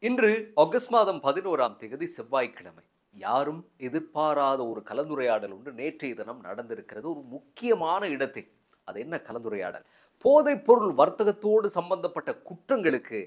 இன்று ஆகஸ்ட் மாதம் 11ஆம் தேதி செவ்வாய்க்கிழமை. யாரும் எதிர்பாராத ஒரு கலந்துரையாடல் ஒன்று நேற்றைய தினம் நடந்திருக்கிறது. ஒரு முக்கியமான இடத்தில். அது என்ன கலந்துரையாடல்? போதைப் பொருள் வர்த்தகத்தோடு சம்பந்தப்பட்ட குற்றங்களுக்கு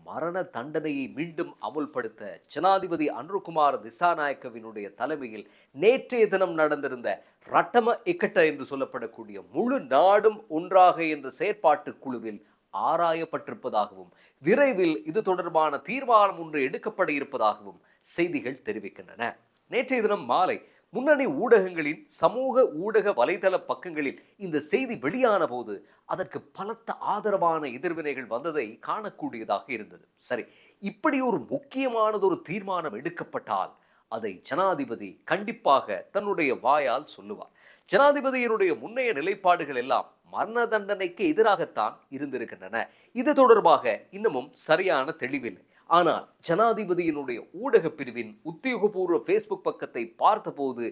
மரண தண்டனையை மீண்டும் அமுல்படுத்த ஜனாதிபதி அன்ருகுமார் திசாநாயக்கவினுடைய தலைமையில் நேற்றைய தினம் நடந்திருந்த ரட்டம இக்கட்ட என்று சொல்லப்படக்கூடிய முழு நாடும் ஒன்றாக என்ற செயற்பாட்டு குழுவில் ஆராயப்பட்டிருப்பதாகவும் விரைவில் இது தொடர்பான தீர்மானம் ஒன்று எடுக்கப்பட இருப்பதாகவும் செய்திகள் தெரிவிக்கின்றன. நேற்றைய தினம் மாலை முன்னணி ஊடகங்களின் சமூக ஊடக வலைதள பக்கங்களில் இந்த செய்தி வெளியான போது அதற்கு பலத்த ஆதரவான எதிர்வினைகள் வந்ததை காணக்கூடியதாக இருந்தது. சரி, இப்படி ஒரு முக்கியமானதொரு தீர்மானம் எடுக்கப்பட்டால் அதை ஜனாதிபதி கண்டிப்பாக தன்னுடைய வாயால் சொல்லுவார். ஜனாதிபதியினுடைய முன்னைய நிலைப்பாடுகள் எல்லாம் மரண தண்டனைக்கு எதிராகத்தான் இருந்திருக்கின்றன. இது தொடர்பாக இன்னமும் சரியான தெளிவில்லை. ஆனால் ஜனாதிபதியினுடைய ஊடக பிரிவின் உத்தியோகபூர்வ பேஸ்புக் பக்கத்தை பார்த்தபோது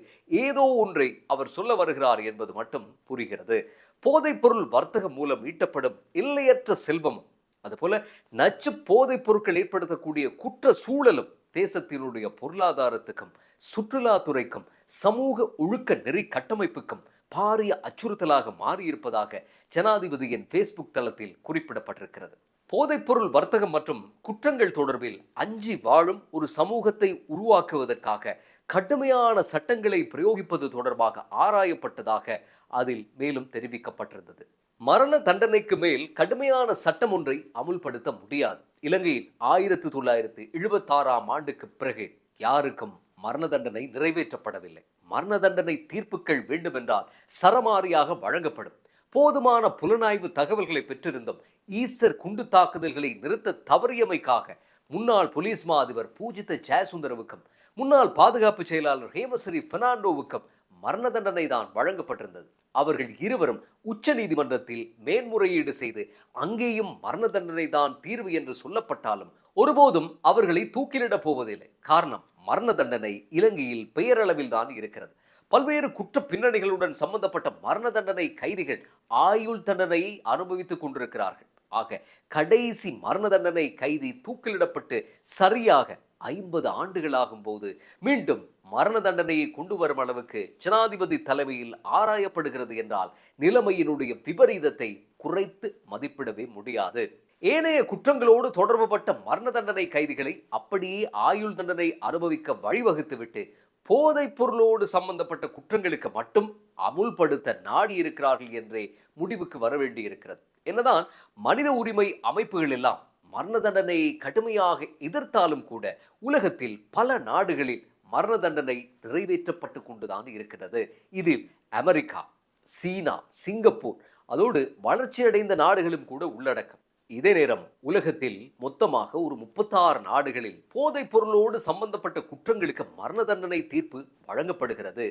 ஏதோ ஒன்றை அவர் சொல்ல வருகிறார் என்பது மட்டும் புரிகிறது. போதைப்பொருள் வர்த்தகம் மூலம் ஈட்டப்படும் எல்லையற்ற செல்வமும் அதுபோல நச்சு போதைப் பொருட்கள் ஏற்படுத்தக்கூடிய குற்ற சூழலும் தேசத்தினுடைய பொருளாதாரத்துக்கும் சுற்றுலாத்துறைக்கும் சமூக ஒழுக்க நெறி கட்டமைப்புக்கும் பாரிய அச்சுறுத்தலாக மாறியிருப்பதாக ஜனாதிபதியின் பேஸ்புக் தளத்தில் குறிப்பிடப்பட்டிருக்கிறது. போதைப்பொருள் வர்த்தகம் மற்றும் குற்றங்கள் தொடர்பில் அஞ்சி வாழும் ஒரு சமூகத்தை உருவாக்குவதற்காக கடுமையான சட்டங்களை பிரயோகிப்பது தொடர்பாக ஆராயப்பட்டதாக அதில் மேலும் தெரிவிக்கப்பட்டிருந்தது. மரண தண்டனைக்கு மேல் கடுமையான சட்டம் ஒன்றை அமுல்படுத்த முடியாது. இலங்கையில் 1976ஆம் ஆண்டுக்கு பிறகு யாருக்கும் மரண தண்டனை நிறைவேற்றப்படவில்லை. மரண தண்டனை தீர்ப்புகள் வேண்டுமென்றால் சரமாரியாக வழங்கப்படும். போதுமான புலனாய்வு தகவல்களை பெற்றிருந்தும் ஈஸ்டர் குண்டு தாக்குதல்களை நிறுத்த தவறியமைக்காக முன்னாள் போலீஸ் மா அதிபர் பூஜித ஜெயசுந்தரவுக்கும் முன்னாள் பாதுகாப்பு செயலாளர் ஹேமஸ்ரீ பெர்னாண்டோவுக்கும் மரண தண்டனை தான் வழங்கப்பட்டிருந்தது. அவர்கள் இருவரும் உச்ச நீதிமன்றத்தில் மேன்முறையீடு செய்து அங்கேயும் மரண தண்டனை தான் தீர்வு என்று சொல்லப்பட்டாலும் ஒருபோதும் அவர்களை தூக்கிலிடப் போவதில்லை. காரணம், மரண தண்டனை இலங்கையில் பெயரளவில் தான் இருக்கிறது. பல்வேறு குற்ற பின்னணிகளுடன் சம்பந்தப்பட்ட மரண தண்டனை கைதிகள் ஆயுள் தண்டனையை அனுபவித்துக் கொண்டிருக்கிறார்கள். ஆக கடைசி மரண தண்டனை கைதி தூக்கிலிடப்பட்டு சரியாக 50 ஆண்டுகளாகும் போது மீண்டும் மரண தண்டனையை கொண்டு வரும் அளவுக்கு ஜனாதிபதி தலைமையில் ஆராயப்படுகிறது என்றால் நிலைமையினுடைய விபரீதத்தை குறைத்து மதிப்பிடவே முடியாது. ஏனைய குற்றங்களோடு தொடர்புபட்ட மரண தண்டனை கைதிகளை அப்படியே ஆயுள் தண்டனை அனுபவிக்க வழிவகுத்துவிட்டு போதைப் பொருளோடு சம்பந்தப்பட்ட குற்றங்களுக்கு மட்டும் அமுல்படுத்த நாடி இருக்கிறார்கள் என்றே முடிவுக்கு வர வேண்டி இருக்கிறது. என்னதான் மனித உரிமை அமைப்புகள் எல்லாம் மரண தண்டனையை கடுமையாக எதிர்த்தாலும் கூட உலகத்தில் பல நாடுகளில் மரண தண்டனை நிறைவேற்றப்பட்டு கொண்டுதான் இருக்கிறது. இதில் அமெரிக்கா, சீனா, சிங்கப்பூர் அதோடு வளர்ச்சியடைந்த நாடுகளும் கூட உள்ளடக்கம். இதே நேரம் உலகத்தில் மொத்தமாக ஒரு 36 நாடுகளில் போதைப் பொருளோடு சம்பந்தப்பட்ட குற்றங்களுக்கு மரண தண்டனை தீர்ப்பு வழங்கப்படுகிறது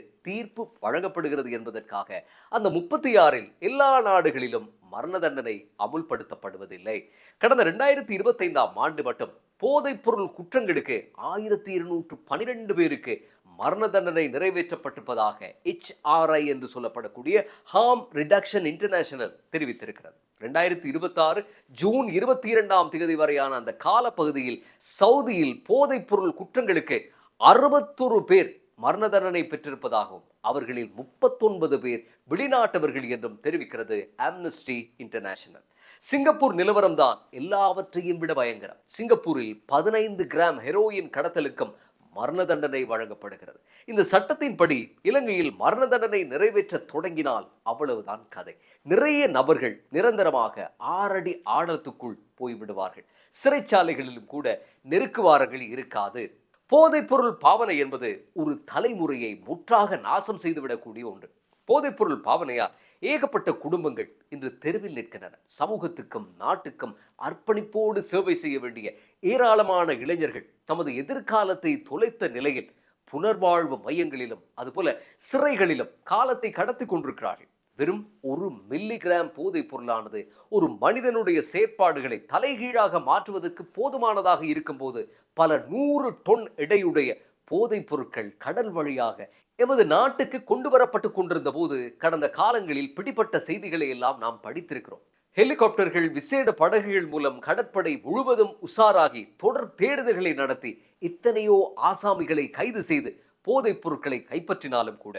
என்பதற்காக அந்த 36இல் எல்லா நாடுகளிலும் மரண தண்டனை அமுல்படுத்தப்படுவதில்லை. கடந்த 2025ஆம் ஆண்டு மட்டும் போதைப் பொருள் குற்றங்களுக்கு 1212 பேருக்கு மரண தண்டனை நிறைவேற்றப்பட்டிருப்பதாக HRI என்று சொல்லப்படக்கூடிய ஹார்ம் ரிடக்ஷன் இன்டர்நேஷனல் தெரிவித்திருக்கிறது. 2026 ஜூன் 22ஆம் தேதி வரையான அந்த காலப்பகுதியில் சவுதியில் போதைப் பொருள் குற்றங்களுக்கு 61 பேர் மரண தண்டனை பெற்றிருப்பதாகவும் அவர்களில் 39 பேர் வெளிநாட்டவர்கள் என்றும் தெரிவிக்கிறது ஆம்னஸ்டி இன்டர்நேஷனல். சிங்கப்பூர் நிலவரம் தான் எல்லாவற்றையும் விட பயங்கரம். சிங்கப்பூரில் 15 கிராம் ஹெரோயின் கடத்தலுக்கும் மரண தண்டனை வழங்கப்படுகிறது. இந்த சட்டத்தின்படி இலங்கையில் மரண தண்டனை நிறைவேற்ற தொடங்கினால் அவ்வளவுதான் கதை. நிறைய நபர்கள் நிரந்தரமாக 6 அடி ஆழத்துக்குள் போய்விடுவார்கள். சிறைச்சாலைகளிலும் கூட நெருக்குவாரங்கள் இருக்காது. போதைப்பொருள் பாவனை என்பது ஒரு தலைமுறையை முற்றாக நாசம் செய்துவிடக்கூடிய ஒன்று. போதைப்பொருள் பாவனையால் ஏகப்பட்ட குடும்பங்கள் இன்று தெருவில் நிற்கின்றன. சமூகத்துக்கும் நாட்டுக்கும் அர்ப்பணிப்போடு சேவை செய்ய வேண்டிய ஏராளமான இளைஞர்கள் தமது எதிர்காலத்தை தொலைத்த நிலையில் புனர்வாழ்வு மையங்களிலும் அதுபோல சிறைகளிலும் காலத்தை கடத்தி கொண்டிருக்கிறார்கள். வெறும் 1 மில்லிகிராம் போதைப் பொருளானது ஒரு மனிதனுடைய செயற்பாடுகளை தலைகீழாக மாற்றுவதற்கு போதுமானதாக இருக்கும்போது பல 100 டொன் எடையுடைய போதைப் பொருட்கள் கடல் வழியாக எமது நாட்டுக்கு கொண்டு வரப்பட்டு கொண்டிருந்த போது கடந்த காலங்களில் பிடிப்பட்ட செய்திகளை எல்லாம் நாம் படித்திருக்கிறோம். ஹெலிகாப்டர்கள், விசேட படகுகள் மூலம் கடற்படை முழுவதும் உஷாராகி தொடர் தேடுதல்களை நடத்தி எத்தனையோ ஆசாமிகளை கைது செய்து போதைப் பொருட்களை கைப்பற்றினாலும் கூட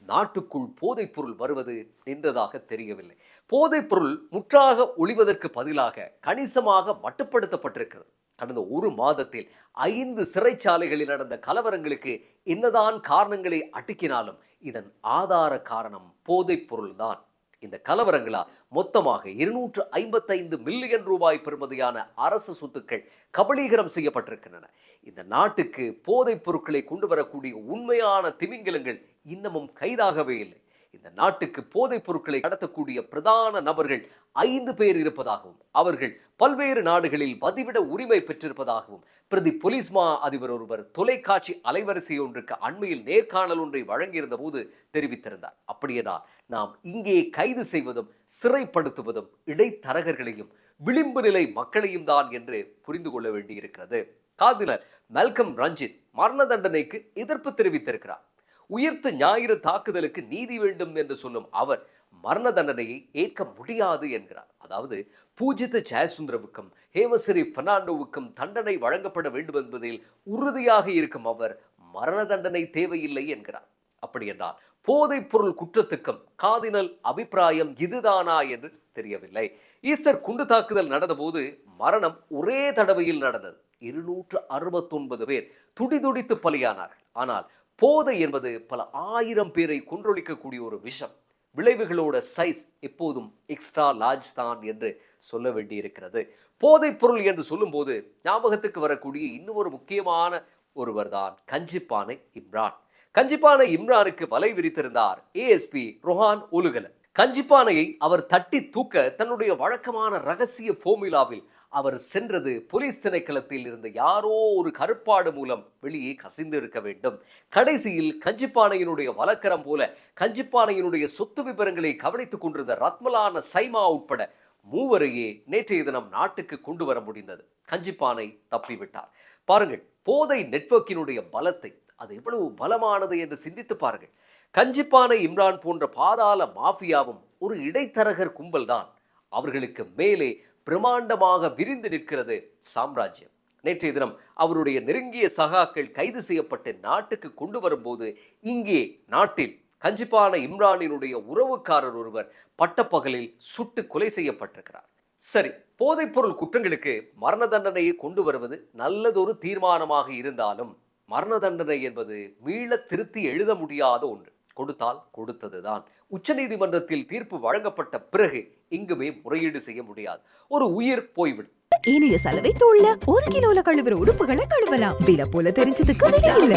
நாட்டுக்குள் போதைப் பொருள் வருவது நின்றதாக தெரியவில்லை. போதைப் பொருள் முற்றாக ஒழிவதற்கு பதிலாக கணிசமாக மட்டுப்படுத்தப்பட்டிருக்கிறது. கடந்த ஒரு மாதத்தில் 5 சிறைச்சாலைகளில் நடந்த கலவரங்களுக்கு என்னதான் காரணங்களை அட்டுக்கினாலும் இதன் ஆதார காரணம் போதைப் பொருள்தான். இந்த கலவரங்களால் மொத்தமாக 255 மில்லியன் ரூபாய் பெறுமதியான அரசு சொத்துக்கள் கபளீகரம் செய்யப்பட்டிருக்கின்றன. இந்த நாட்டுக்கு போதைப் பொருட்களை கொண்டு வரக்கூடிய உண்மையான திமிங்கலங்கள் இன்னமும் கைதாகவே இல்லை. இந்த நாட்டுக்கு போதைப் பொருட்களை கடத்தக்கூடிய பிரதான நபர்கள் 5 பேர் இருப்பதாகவும் அவர்கள் பல்வேறு நாடுகளில் வதிவிட உரிமை பெற்றிருப்பதாகவும் பிரதி போலீஸ் மா அதிபர் ஒருவர் தொலைக்காட்சி அலைவரிசை ஒன்றுக்கு அண்மையில் நேர்காணல் ஒன்றை வழங்கியிருந்த போது தெரிவித்திருந்தார். அப்படியென்றால் நாம் இங்கே கைது செய்வதும் சிறைப்படுத்துவதும் இடைத்தரகர்களையும் விளிம்பு நிலை மக்களையும் தான் என்று புரிந்து கொள்ள வேண்டியிருக்கிறது. காதிலர் மெல்கம் ரஞ்சித் மரண தண்டனைக்கு எதிர்ப்பு தெரிவித்திருக்கிறார். உயிர்த்த ஞாயிறு தாக்குதலுக்கு நீதி வேண்டும் என்று சொல்லும் அவர் மரண தண்டனையை ஏற்க முடியாது என்கிறார். அதாவது பூஜித்த ஜெயசுந்தரவுக்கும் ஹேமஸ்ரீ பெர்னாண்டோவுக்கும் தண்டனை வழங்கப்பட வேண்டும் என்பதில் உறுதியாக இருக்கும் அவர் மரண தண்டனை தேவையில்லை என்கிறார். அப்படி என்றால் போதைப் பொருள் குற்றத்துக்கும் காதினல் அபிப்பிராயம் இதுதானா என்று தெரியவில்லை. ஈஸ்டர் குண்டு தாக்குதல் நடந்தபோது மரணம் ஒரே தடவையில் நடந்தது. 269 பேர் துடிதுடித்து பலியானார்கள். ஆனால் போதை என்பது பல ஆயிரம் பேரை கொன்றொழிக்கக்கூடிய ஒரு விஷம். விளைவுகளோட சைஸ் எப்போதும் எக்ஸ்ட்ரா லார்ஜ் தான் என்று சொல்ல வேண்டியிருக்கிறது. போதைப் பொருள் என்று சொல்லும்போது ஞாபகத்துக்கு வரக்கூடிய இன்னொரு முக்கியமான ஒருவர் தான் கஞ்சிப்பானை இம்ரான். கஞ்சிப்பானை இம்ரானுக்கு வலை விரித்திருந்தார் ஏஎஸ்பி ரொஹான் ஒலுகல. கஞ்சிப்பானையை அவர் தட்டி தூக்க தன்னுடைய வழக்கமான ரகசிய போர்முலாவில் அவர் சென்றது போலீஸ் திணைக்களத்தில் இருந்த யாரோ ஒரு கருப்பாடு மூலம் வெளியே கசிந்து இருக்க வேண்டும். கடைசியில் கஞ்சிப்பானையினுடைய வழக்கரம் போல கஞ்சிப்பானையினுடைய சொத்து விவரங்களை கவனித்துக் கொண்டிருந்த ரத்மலான சைமா உட்பட 3 நேற்றைய தினம் நாட்டுக்கு கொண்டு வர முடிந்தது. கஞ்சிப்பானை தப்பிவிட்டார். பாருங்கள், போதை நெட்வொர்க்கினுடைய பலத்தை, அது எவ்வளவு பலமானது என்று சிந்தித்து பாருங்கள். கஞ்சிப்பானை இம்ரான் போன்ற பாதாள மாஃபியாவும் ஒரு இடைத்தரகர் கும்பல் தான். அவர்களுக்கு மேலே பிரமாண்டமாக விரிந்து நிற்கிறது சாம்ராஜ்யம். நேற்றைய தினம் அவருடைய நெருங்கிய சகாக்கள் கைது செய்யப்பட்டு நாட்டுக்கு கொண்டு வரும்போது இங்கே நாட்டில் கஞ்சிப்பான இம்ரானினுடைய உறவுக்காரர் ஒருவர் பட்டப்பகலில் சுட்டு கொலை செய்யப்பட்டிருக்கிறார். சரி, போதைப்பொருள் குற்றங்களுக்கு மரண தண்டனையை கொண்டு வருவது நல்லதொரு தீர்மானமாக இருந்தாலும் மரண தண்டனை என்பது மீள திருத்தி எழுத முடியாத ஒன்று. கொடுத்தால் கொடுத்ததுதான். உச்சநீதிமன்றத்தில் தீர்ப்பு வழங்கப்பட்ட பிறகு இங்குமே முறையீடு செய்ய முடியாது. ஒரு உயிர் போய்விடும். இனிய சலவை தோல்ல 1 கிலோல கழுவுற உடுப்புகளை கழுவலாம். விலை போல தெரிஞ்சதுக்கு விலை இல்ல.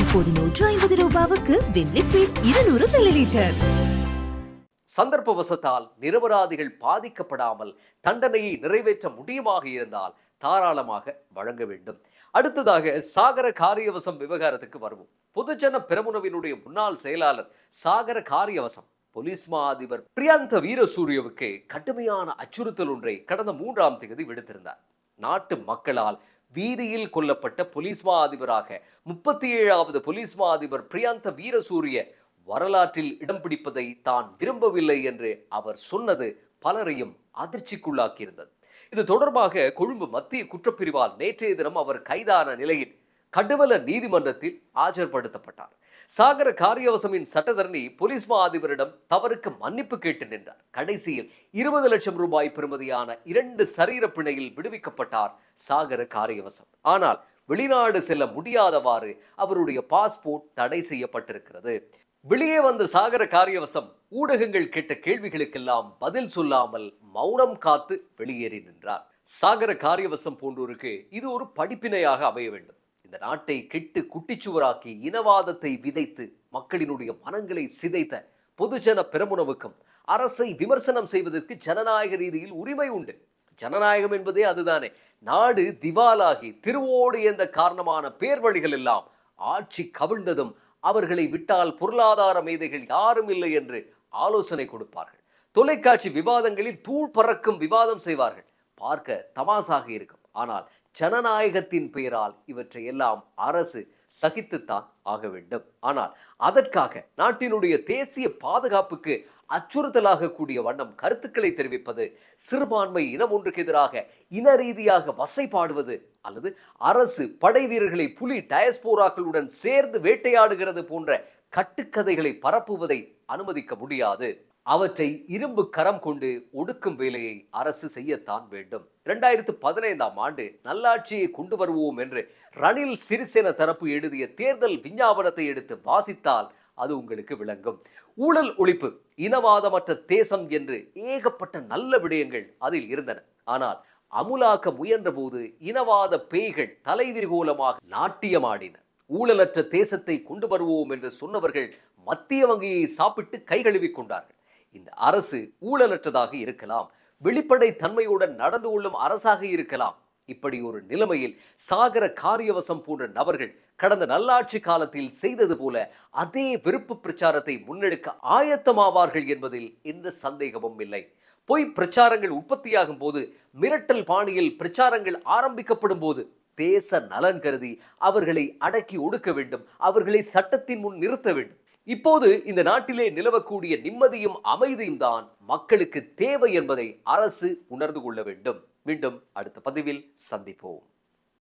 இப்போது 150 ரூபாவுக்கு விம் லிக்விட் 200 மில்லிலிட்டர். சந்தர்ப்பவசத்தால் நிரபராதிகள் பாதிக்கப்படாமல் தண்டனையை நிறைவேற்ற முடியுமாக இருந்தால் தாராளமாக வழங்க வேண்டும். அடுத்ததாக சாகர காரியவசம் விவகாரத்துக்கு வருவோம். பொதுஜன பெரமுனவினுடைய முன்னாள் செயலாளர் சாகர காரியவசம் போலீஸ் மா அதிபர் பிரியந்த வீரசூரியவுக்கு கடுமையான அச்சுறுத்தல் ஒன்றை கடந்த 3ஆம் தேதி விடுத்திருந்தார். நாட்டு மக்களால் வீதியில் கொல்லப்பட்ட போலீஸ் மா அதிபராக 37வது போலீஸ் மா அதிபர் பிரியந்த வீரசூரிய வரலாற்றில் இடம் பிடிப்பதை தான் விரும்பவில்லை என்று அவர் சொன்னது பலரையும் அதிர்ச்சிக்குள்ளாக்கியிருந்தது. இது தொடர்பாக கொழும்பு மத்திய குற்றப்பிரிவால் நேற்றைய தினம் அவர் கைதான நிலையில் கடுவல நீதிமன்றத்தில் ஆஜர்படுத்தப்பட்டார். சாகர காரியவசமின் சட்டத்தரணி போலீஸ் மா அதிபரிடம் தவறுக்கு மன்னிப்பு கேட்டு நின்றார். கடைசியில் 20 லட்சம் ரூபாய் பெறுமதியான 2 சரீர பிணையில் விடுவிக்கப்பட்டார் சாகர காரியவசம். ஆனால் வெளிநாடு செல்ல முடியாதவாறு அவருடைய பாஸ்போர்ட் தடை செய்யப்பட்டிருக்கிறது. வெளியே வந்த சாகர காரியவசம் ஊடகங்கள் கேட்ட கேள்விகளுக்கெல்லாம் பதில் சொல்லாமல் மௌனம் காத்து வெளியேறி நின்றார். சாகர காரியவசம் போன்றோருக்கு இது ஒரு படிப்பினையாக அமைய வேண்டும். இந்த நாட்டை கெட்டு குட்டிச்சுவராக்கி இனவாதத்தை விதைத்து மக்களினுடைய மனங்களை சிதைத்த பொதுஜன பெரமுனவுக்கும் அரசை விமர்சனம் செய்வதற்கு ஜனநாயக ரீதியில் உரிமை உண்டு. ஜனநாயகம் என்பதே அதுதானே. நாடு திவாலாகி திருவோடு என்ற காரணமான பேர்வழிகள் எல்லாம் ஆட்சி கவிழ்ந்ததும் அவர்களை விட்டால் பொருளாதார மேதைகள் யாரும் இல்லை என்று ஆலோசனை கொடுப்பார்கள். தொலைக்காட்சி விவாதங்களில் தூள் பறக்கும் விவாதம் செய்வார்கள். பார்க்க தமாசாக இருக்கும். ஆனால் ஜனநாயகத்தின் பெயரால் இவற்றை எல்லாம் அரசு சகித்துத்தான் ஆக வேண்டும். ஆனால் அதற்காக நாட்டினுடைய தேசிய பாதுகாப்புக்கு அச்சுறுத்தலாக கூடிய வண்ணம் கருத்துக்களை தெரிவிப்பது, சிறுபான்மை இனம் ஒன்றுக்கு எதிராக இன ரீதியாக வசைபாடுவது, அல்லது அரசு படை வீரர்களை புலி டயஸ்போராக்களுடன் சேர்ந்து வேட்டையாடுகிறது போன்ற கட்டுக்கதைகளை பரப்புவதை அனுமதிக்க முடியாது. அவற்றை இரும்பு கரம் கொண்டு ஒடுக்கும் வேலையை அரசு செய்யத்தான் வேண்டும். 2015ஆம் ஆண்டு நல்லாட்சியை கொண்டு வருவோம் என்று ரணில் சிறிசேன தரப்பு எழுதிய தேர்தல் விஞ்ஞாபனத்தை எடுத்து வாசித்தால் அது உங்களுக்கு விளங்கும். ஊழல் ஒழிப்பு, இனவாதமற்ற தேசம் என்று ஏகப்பட்ட நல்ல விடயங்கள் அதில் இருந்தன. ஆனால் அமுலாக்க முயன்ற போது இனவாத பேய்கள் தலைவிரிகோலமாக நாட்டியமாடின. ஊழலற்ற தேசத்தை கொண்டு வருவோம் என்று சொன்னவர்கள் மத்திய வங்கியை சாப்பிட்டு கைகழுவி கொண்டார்கள். இந்த அரசு ஊழலற்றதாக இருக்கலாம், வெளிப்படை தன்மையுடன் நடந்து கொள்ளும் அரசாக இருக்கலாம். இப்படி ஒரு நிலைமையில் சாகர காரியவசம் போன்ற நபர்கள் கடந்த நல்லாட்சி காலத்தில் செய்தது போல அதே விருப்பு பிரச்சாரத்தை முன்னெடுக்க ஆயத்தமாவார்கள் என்பதில் எந்த சந்தேகமும் இல்லை. பொய் பிரச்சாரங்கள் உற்பத்தியாகும் போது, மிரட்டல் பாணியில் பிரச்சாரங்கள் ஆரம்பிக்கப்படும் போது தேச நலன் கருதி அவர்களை அடக்கி ஒடுக்க வேண்டும், அவர்களை சட்டத்தின் முன் நிறுத்த வேண்டும். இப்போது இந்த நாட்டிலே நிலவக்கூடிய நிம்மதியும் அமைதியும் தான் மக்களுக்கு தேவை என்பதை அரசு உணர்ந்து கொள்ள வேண்டும். மீண்டும் அடுத்த பதிவில் சந்திப்போம்.